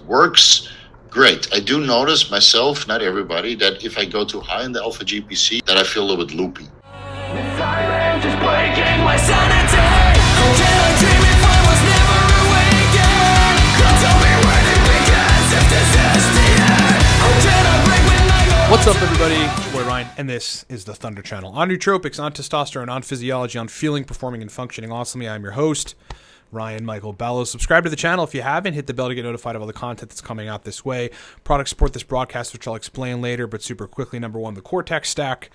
works great. I do notice myself, not everybody, that if I go too high in the alpha GPC, that I feel a little bit loopy. Just breaking my sanity. Can I dream if I was never awakened? Tell me when it begins, if this is the end. Can I break when I go? What's up, everybody? It's your boy Ryan, and this is the Thunder Channel. On nootropics, on testosterone, on physiology, on feeling, performing, and functioning awesomely. I'm your host, Ryan Michael Bellows. Subscribe to the channel if you haven't. Hit the bell to get notified of all the content that's coming out this way. Products support this broadcast, which I'll explain later, but super quickly. Number one, the Cortex stack.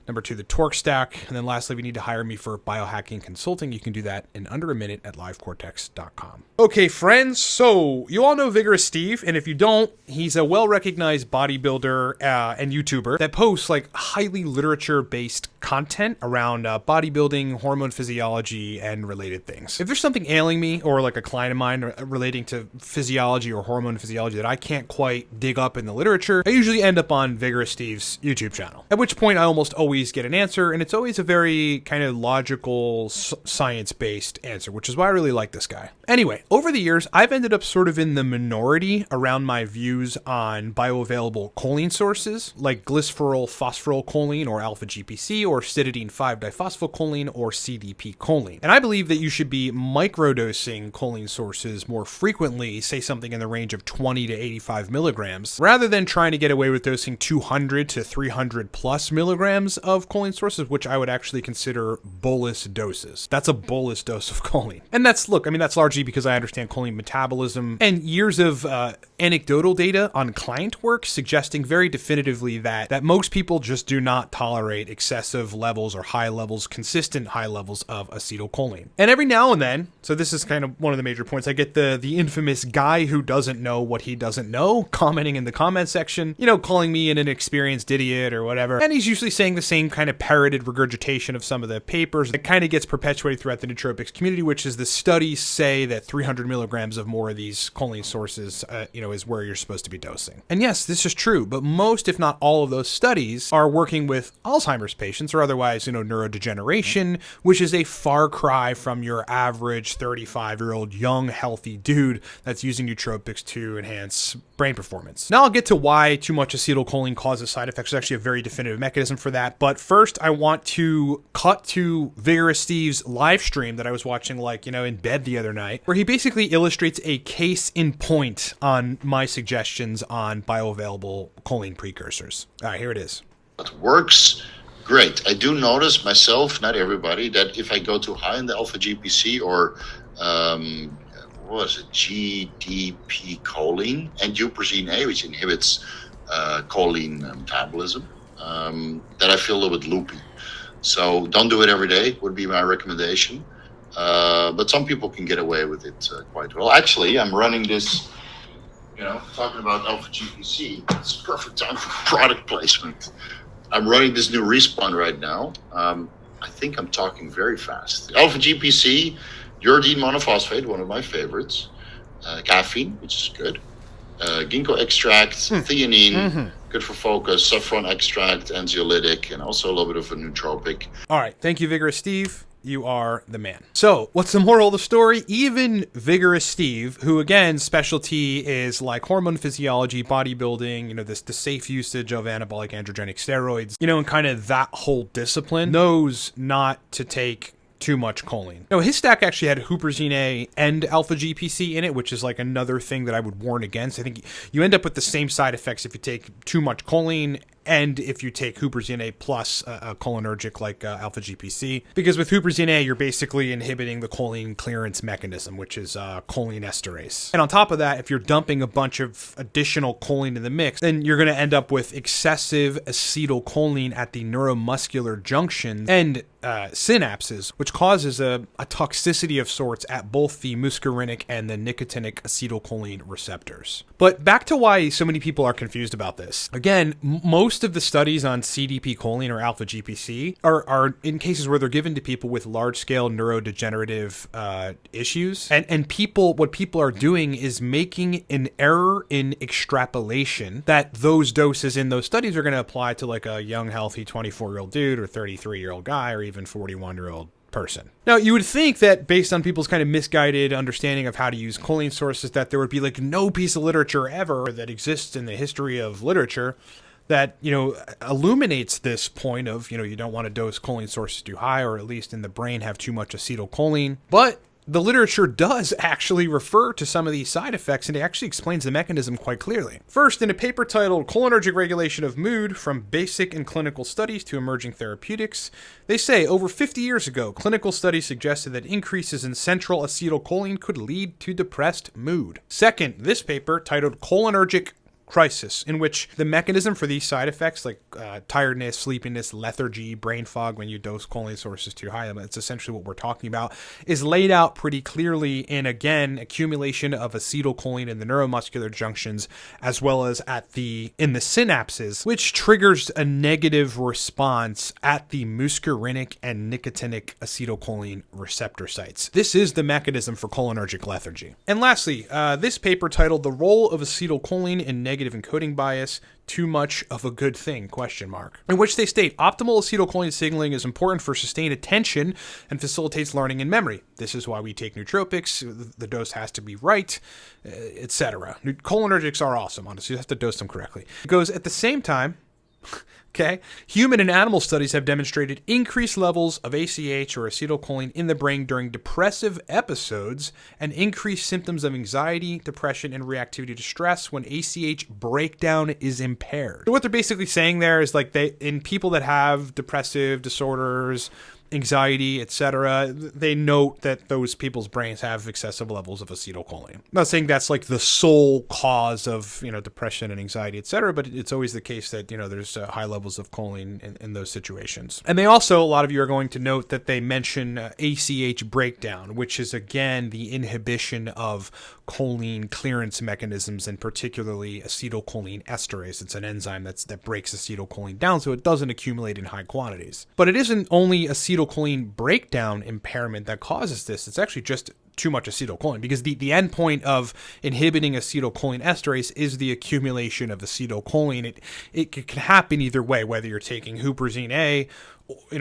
Number two, the Torque stack. And then lastly, if you need to hire me for biohacking consulting, you can do that in under a minute at livecortex.com. Okay, friends. So you all know Vigorous Steve. And if you don't, he's a well-recognized bodybuilder and YouTuber that posts like highly literature-based content around bodybuilding, hormone physiology, and related things. If there's something ailing me or like a client of mine relating to physiology or hormone physiology that I can't quite dig up in the literature, I usually end up on Vigorous Steve's YouTube channel. At which point I almost always get an answer, and it's always a very kind of logical, science-based answer, which is why I really like this guy. Anyway, over the years, I've ended up sort of in the minority around my views on bioavailable choline sources, like glycerol phosphorylcholine or alpha-GPC, or cytidine 5-diphosphylcholine or CDP choline. And I believe that you should be microdosing choline sources more frequently, say something in the range of 20 to 85 milligrams, rather than trying to get away with dosing 200 to 300 plus milligrams of choline sources, which I would actually consider bolus doses. That's a bolus dose of choline. And that's largely because I understand choline metabolism and years of anecdotal data on client work suggesting very definitively that most people just do not tolerate excessive levels or consistent high levels of acetylcholine. And every now and then, so this is kind of one of the major points, I get the infamous guy who doesn't know what he doesn't know commenting in the comment section, calling me an inexperienced idiot or whatever. And he's usually saying the same kind of parroted regurgitation of some of the papers that kind of gets perpetuated throughout the nootropics community, which is the studies say that 300 milligrams of more of these choline sources, is where you're supposed to be dosing. And yes, this is true, but most, if not all of those studies are working with Alzheimer's patients or otherwise, neurodegeneration, which is a far cry from your average 35-year-old young, healthy dude that's using nootropics to enhance brain performance. Now I'll get to why too much acetylcholine causes side effects. There's actually a very definitive mechanism for that. But first, I want to cut to Vigorous Steve's live stream that I was watching in bed the other night, where he basically illustrates a case in point on my suggestions on bioavailable choline precursors. All right, here it is. It works great. I do notice myself, not everybody, that if I go too high in the alpha GPC or GDP choline and huperzine A, which inhibits choline metabolism, that I feel a little bit loopy. So don't do it every day would be my recommendation. But some people can get away with it quite well. Actually, I'm running this, talking about alpha GPC. It's perfect time for product placement. I'm running this new Respawn right now. I think I'm talking very fast. Alpha GPC, uridine monophosphate, one of my favorites. Caffeine, which is good. Ginkgo extract, theanine, good for focus, saffron extract, anxiolytic, and also a little bit of a nootropic. All right. Thank you, Vigorous Steve. You are the man. So what's the moral of the story? Even Vigorous Steve, who again, specialty is like hormone physiology, bodybuilding, the safe usage of anabolic androgenic steroids, and kind of that whole discipline, knows not to take too much choline. His stack actually had huperzine A and alpha GPC in it, which is like another thing that I would warn against. I think you end up with the same side effects if you take too much choline and if you take huperzine A plus a cholinergic like alpha GPC. Because with huperzine A, you're basically inhibiting the choline clearance mechanism, which is choline esterase. And on top of that, if you're dumping a bunch of additional choline in the mix, then you're going to end up with excessive acetylcholine at the neuromuscular junction and synapses, which causes a toxicity of sorts at both the muscarinic and the nicotinic acetylcholine receptors. But back to why so many people are confused about this. Again, most of the studies on CDP choline or alpha GPC are in cases where they're given to people with large-scale neurodegenerative issues. And what people are doing is making an error in extrapolation that those doses in those studies are going to apply to like a young, healthy 24-year-old dude or 33-year-old guy or even 41-year-old person. Now, you would think that based on people's kind of misguided understanding of how to use choline sources, that there would be like no piece of literature ever that exists in the history of literature that, illuminates this point of, you don't want to dose choline sources too high, or at least in the brain have too much acetylcholine. But the literature does actually refer to some of these side effects, and it actually explains the mechanism quite clearly. First, in a paper titled Cholinergic Regulation of Mood from Basic and Clinical Studies to Emerging Therapeutics, they say over 50 years ago, clinical studies suggested that increases in central acetylcholine could lead to depressed mood. Second, this paper titled Cholinergic Crisis, in which the mechanism for these side effects like tiredness, sleepiness, lethargy, brain fog when you dose choline sources too high, that's essentially what we're talking about, is laid out pretty clearly in, again, accumulation of acetylcholine in the neuromuscular junctions as well as in the synapses, which triggers a negative response at the muscarinic and nicotinic acetylcholine receptor sites. This is the mechanism for cholinergic lethargy. And lastly, this paper titled The Role of Acetylcholine in Negative Encoding Bias, Too Much of a Good Thing, ? In which they state optimal acetylcholine signaling is important for sustained attention and facilitates learning and memory. This is why we take nootropics. The dose has to be right, etc. Cholinergics are awesome, honestly. You have to dose them correctly. It goes at the same time. Okay. Human and animal studies have demonstrated increased levels of ACH or acetylcholine in the brain during depressive episodes and increased symptoms of anxiety, depression, and reactivity to stress when ACH breakdown is impaired. So what they're basically saying there is like in people that have depressive disorders, anxiety, etc., they note that those people's brains have excessive levels of acetylcholine. I'm not saying that's like the sole cause of, depression and anxiety, etc., but it's always the case that, there's high levels of choline in those situations. And they also, a lot of you are going to note that they mention ACH breakdown, which is, again, the inhibition of choline clearance mechanisms, and particularly acetylcholine esterase. It's an enzyme that breaks acetylcholine down so it doesn't accumulate in high quantities. But it isn't only acetylcholine breakdown impairment that causes this. It's actually just too much acetylcholine, because the end point of inhibiting acetylcholine esterase is the accumulation of acetylcholine. It can happen either way, whether you're taking huperzine A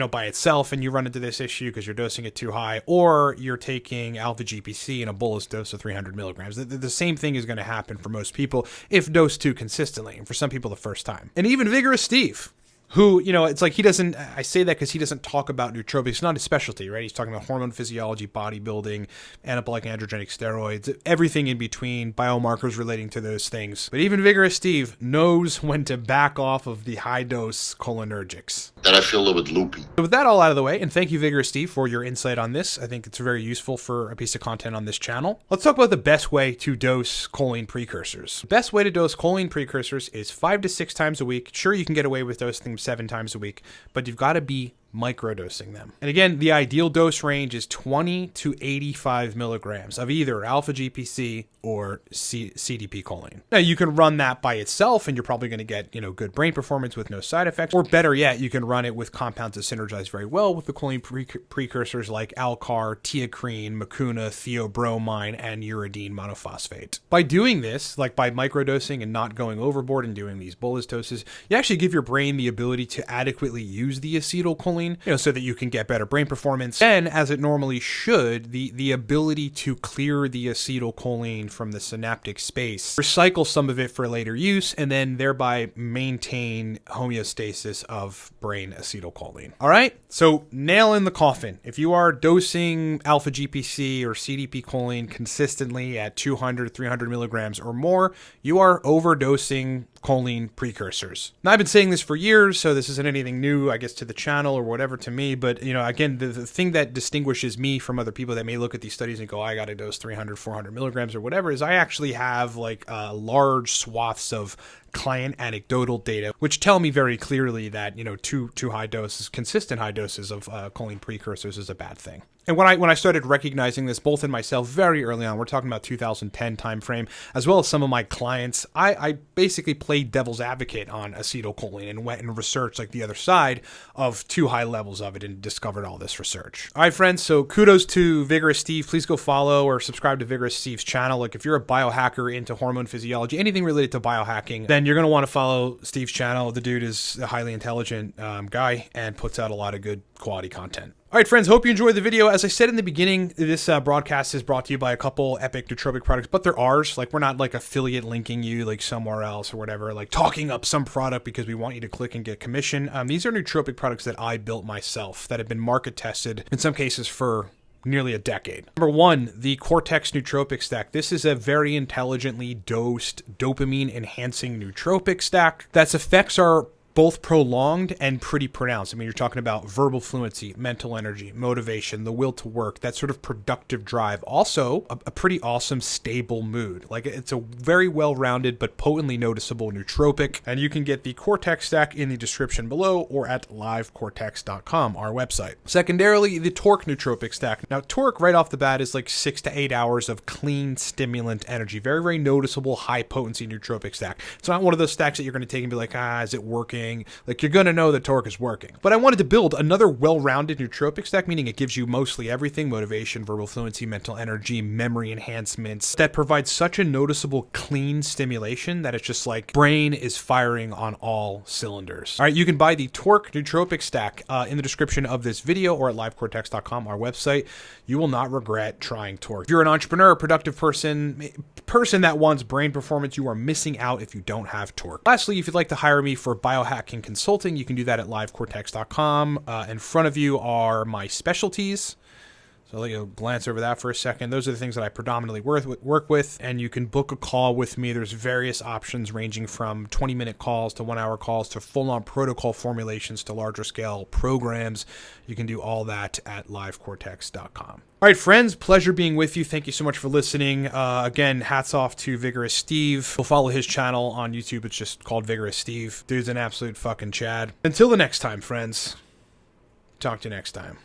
by itself and you run into this issue because you're dosing it too high, or you're taking alpha GPC in a bolus dose of 300 milligrams. The same thing is going to happen for most people if dosed too consistently, and for some people the first time. And even Vigorous Steve, who, it's like I say that because he doesn't talk about nootropics. It's not his specialty, right? He's talking about hormone physiology, bodybuilding, anabolic androgenic steroids, everything in between, biomarkers relating to those things. But even Vigorous Steve knows when to back off of the high dose cholinergics. That I feel a little bit loopy. So with that all out of the way, and thank you, Vigorous Steve, for your insight on this. I think it's very useful for a piece of content on this channel. Let's talk about the best way to dose choline precursors. The best way to dose choline precursors is 5 to 6 times a week. Sure, you can get away with dosing them 7 times a week, but you've got to be microdosing them. And again, the ideal dose range is 20 to 85 milligrams of either alpha GPC or CDP choline. Now, you can run that by itself and you're probably going to get, good brain performance with no side effects. Or better yet, you can run it with compounds that synergize very well with the choline precursors like Alcar, teacrine, mucuna, theobromine, and uridine monophosphate. By doing this, like by microdosing and not going overboard and doing these bolus doses, you actually give your brain the ability to adequately use the acetylcholine, so that you can get better brain performance. And as it normally should, the ability to clear the acetylcholine from the synaptic space, recycle some of it for later use, and then thereby maintain homeostasis of brain acetylcholine. All right, so nail in the coffin. If you are dosing alpha GPC or CDP choline consistently at 200, 300 milligrams or more, you are overdosing choline precursors. Now, I've been saying this for years, so this isn't anything new, I guess, to the channel or whatever to me, but, again, the thing that distinguishes me from other people that may look at these studies and go, I got to dose 300, 400 milligrams or whatever, is I actually have large swaths of client anecdotal data, which tell me very clearly that, too high doses, consistent high doses of choline precursors is a bad thing. And when I started recognizing this, both in myself very early on, we're talking about 2010 timeframe, as well as some of my clients, I basically played devil's advocate on acetylcholine and went and researched the other side of too high levels of it and discovered all this research. All right, friends, so kudos to Vigorous Steve. Please go follow or subscribe to Vigorous Steve's channel. If you're a biohacker into hormone physiology, anything related to biohacking, then you're going to want to follow Steve's channel. The dude is a highly intelligent guy and puts out a lot of good quality content. All right, friends, hope you enjoyed the video. As I said in the beginning, this broadcast is brought to you by a couple epic nootropic products, but they're ours. Like, we're not like affiliate linking you like somewhere else or whatever, like talking up some product because we want you to click and get commission. These are nootropic products that I built myself that have been market tested in some cases for nearly a decade. Number one, the Cortex Nootropic Stack. This is a very intelligently dosed dopamine enhancing nootropic stack that's effects are both prolonged and pretty pronounced. I mean, you're talking about verbal fluency, mental energy, motivation, the will to work, that sort of productive drive. Also, a pretty awesome, stable mood. Like, it's a very well-rounded but potently noticeable nootropic. And you can get the Cortex stack in the description below or at livecortex.com, our website. Secondarily, the Torque Nootropic Stack. Now, Torque, right off the bat, is like 6 to 8 hours of clean, stimulant energy. Very, very noticeable, high-potency nootropic stack. It's not one of those stacks that you're going to take and be like, is it working? Like, you're going to know that Torque is working. But I wanted to build another well-rounded nootropic stack, meaning it gives you mostly everything: motivation, verbal fluency, mental energy, memory enhancements, that provides such a noticeable clean stimulation that it's just like brain is firing on all cylinders. All right, you can buy the Torque nootropic stack in the description of this video or at livecortex.com, our website. You will not regret trying Torque. If you're an entrepreneur, productive person that wants brain performance, you are missing out if you don't have Torque. Lastly, if you'd like to hire me for biohacking consulting, you can do that at livecortex.com. In front of you are my specialties. So I'll let you glance over that for a second. Those are the things that I predominantly work with, and you can book a call with me. There's various options ranging from 20-minute calls to 1-hour calls to full-on protocol formulations to larger scale programs. You can do all that at livecortex.com. All right, friends, pleasure being with you. Thank you so much for listening. Again, hats off to Vigorous Steve. We'll follow his channel on YouTube. It's just called Vigorous Steve. Dude's an absolute fucking Chad. Until the next time, friends. Talk to you next time.